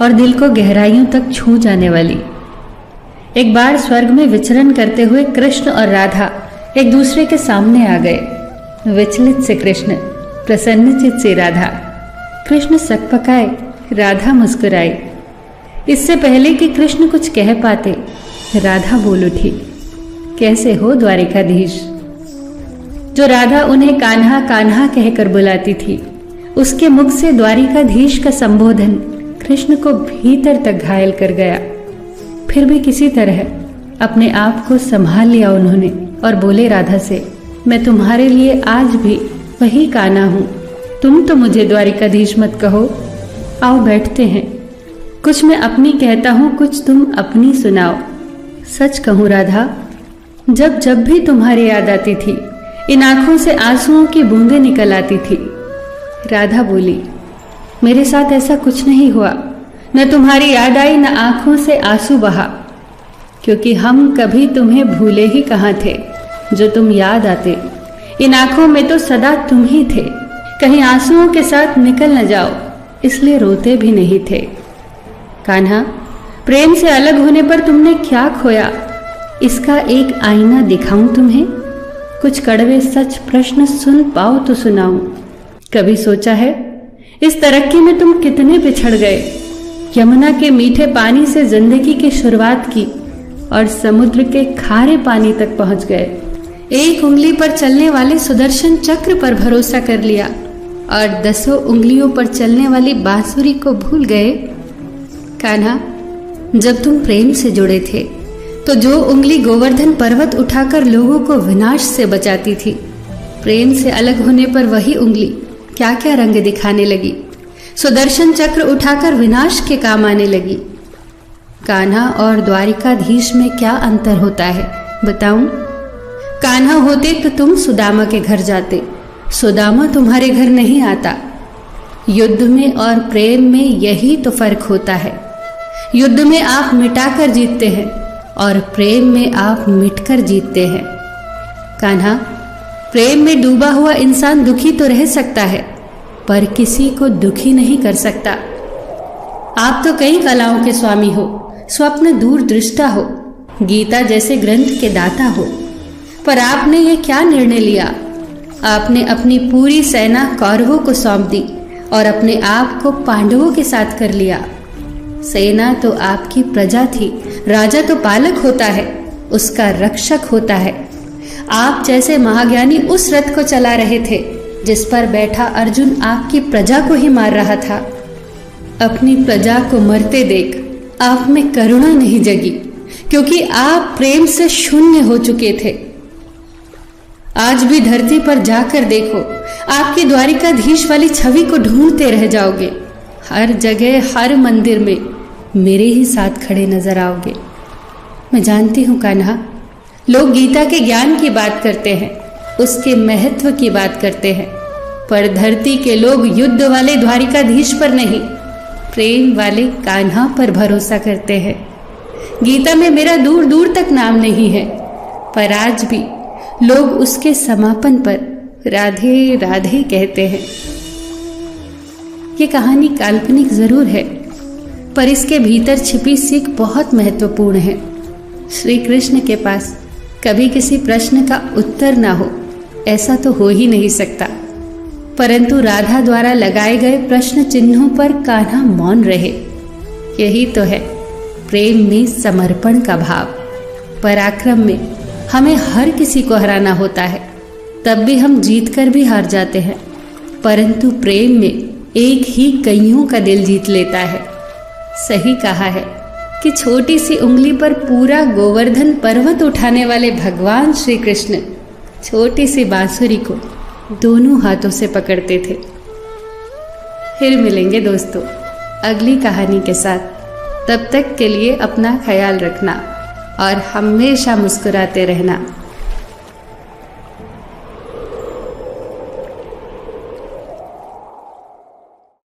और दिल को गहराइयों तक छू जाने वाली। एक बार स्वर्ग में विचरण करते हुए कृष्ण और राधा एक दूसरे के सामने आ गए। विचलित से कृष्ण, प्रसन्नचित से राधा। कृष्ण सकपकाए, राधा मुस्कुराई। इससे पहले कि कृष्ण कुछ कह पाते, राधा बोल उठी, कैसे हो द्वारिकाधीश। जो राधा उन्हें कान्हा कान्हा कहकर बुलाती थी, उसके मुख से द्वारिकाधीश का संबोधन कृष्ण को भीतर तक घायल कर गया। फिर भी किसी तरह अपने आप को संभाल लिया उन्होंने और बोले राधा से, मैं तुम्हारे लिए आज भी वही कान्हा हूं। तुम तो मुझे द्वारिकाधीश मत कहो। आओ बैठते हैं। कुछ मैं अपनी कहता हूं, कुछ तुम अपनी सुनाओ। सच कहूं राधा, जब जब भी तुम्हारी याद आती थी, इन आंखों से आंसुओं की बूंदें निकल आती थी। राधा बोली, मेरे साथ ऐसा कुछ नहीं हुआ। न तुम्हारी याद आई, न आंखों से आंसू बहा, क्योंकि हम कभी तुम्हें भूले ही कहाँ थे जो तुम याद आते। इन आंखों में तो सदा तुम ही थे, कहीं आंसुओं के साथ निकल न जाओ, इसलिए रोते भी नहीं थे। कान्हा, प्रेम से अलग होने पर तुमने क्या खोया, इसका एक आईना दिखाऊं तुम्हें। कुछ कड़वे सच प्रश्न सुन पाओ तो सुनाऊं। कभी सोचा है इस तरक्की में तुम कितने पिछड़ गए। यमुना के मीठे पानी से जिंदगी की शुरुआत की और समुद्र के खारे पानी तक पहुंच गए। एक उंगली पर चलने वाले सुदर्शन चक्र पर भरोसा कर लिया और 10 उंगलियों पर चलने वाली बांसुरी को भूल गए। कान्हा, जब तुम प्रेम से जुड़े थे तो जो उंगली गोवर्धन पर्वत उठाकर लोगों को विनाश से बचाती थी, प्रेम से अलग होने पर वही उंगली क्या क्या रंग दिखाने लगी। सुदर्शन चक्र उठाकर विनाश के काम आने लगी। कान्हा और द्वारिकाधीश में क्या अंतर होता है बताऊं? कान्हा होते तो तुम सुदामा के घर जाते, सुदामा तुम्हारे घर नहीं आता। युद्ध में और प्रेम में यही तो फर्क होता है। युद्ध में आप मिटाकर जीतते हैं और प्रेम में आप मिटकर जीतते हैं। कान्हा, प्रेम में डूबा हुआ इंसान दुखी तो रह सकता है, पर किसी को दुखी नहीं कर सकता। आप तो कई कलाओं के स्वामी हो, स्वप्न दूरदृष्टा हो, गीता जैसे ग्रंथ के दाता हो, पर आपने ये क्या निर्णय लिया? आपने अपनी पूरी सेना कौरवों को सौंप दी और अपने आप को पांडवों के साथ कर लिया। सेना तो आपकी प्रजा थी, राजा तो पालक होता है, उसका रक्षक होता है। आप जैसे महाज्ञानी उस रथ को चला रहे थे जिस पर बैठा अर्जुन आपकी प्रजा को ही मार रहा था। अपनी प्रजा को मरते देख आप में करुणा नहीं जगी, क्योंकि आप प्रेम से शून्य हो चुके थे। आज भी धरती पर जाकर देखो, आपकी द्वारिकाधीश वाली छवि को ढूंढते रह जाओगे। हर जगह, हर मंदिर में मेरे ही साथ खड़े नजर आओगे। मैं जानती हूँ कान्हा, लोग गीता के ज्ञान की बात करते हैं, उसके महत्व की बात करते हैं, पर धरती के लोग युद्ध वाले द्वारिकाधीश पर नहीं, प्रेम वाले कान्हा पर भरोसा करते हैं। गीता में मेरा दूर दूर तक नाम नहीं है, पर आज भी लोग उसके समापन पर राधे राधे कहते हैं। ये कहानी काल्पनिक जरूर है, पर इसके भीतर छिपी सीख बहुत महत्वपूर्ण है। श्री कृष्ण के पास कभी किसी प्रश्न का उत्तर ना हो, ऐसा तो हो ही नहीं सकता, परंतु राधा द्वारा लगाए गए प्रश्न चिन्हों पर कान्हा मौन रहे। यही तो है प्रेम में समर्पण का भाव। पराक्रम में हमें हर किसी को हराना होता है, तब भी हम जीत कर भी हार जाते हैं, परंतु प्रेम में एक ही कईयों का दिल जीत लेता है। सही कहा है कि छोटी सी उंगली पर पूरा गोवर्धन पर्वत उठाने वाले भगवान श्री कृष्ण छोटी सी बांसुरी को दोनों हाथों से पकड़ते थे। फिर मिलेंगे दोस्तों अगली कहानी के साथ। तब तक के लिए अपना ख्याल रखना और हमेशा मुस्कुराते रहना।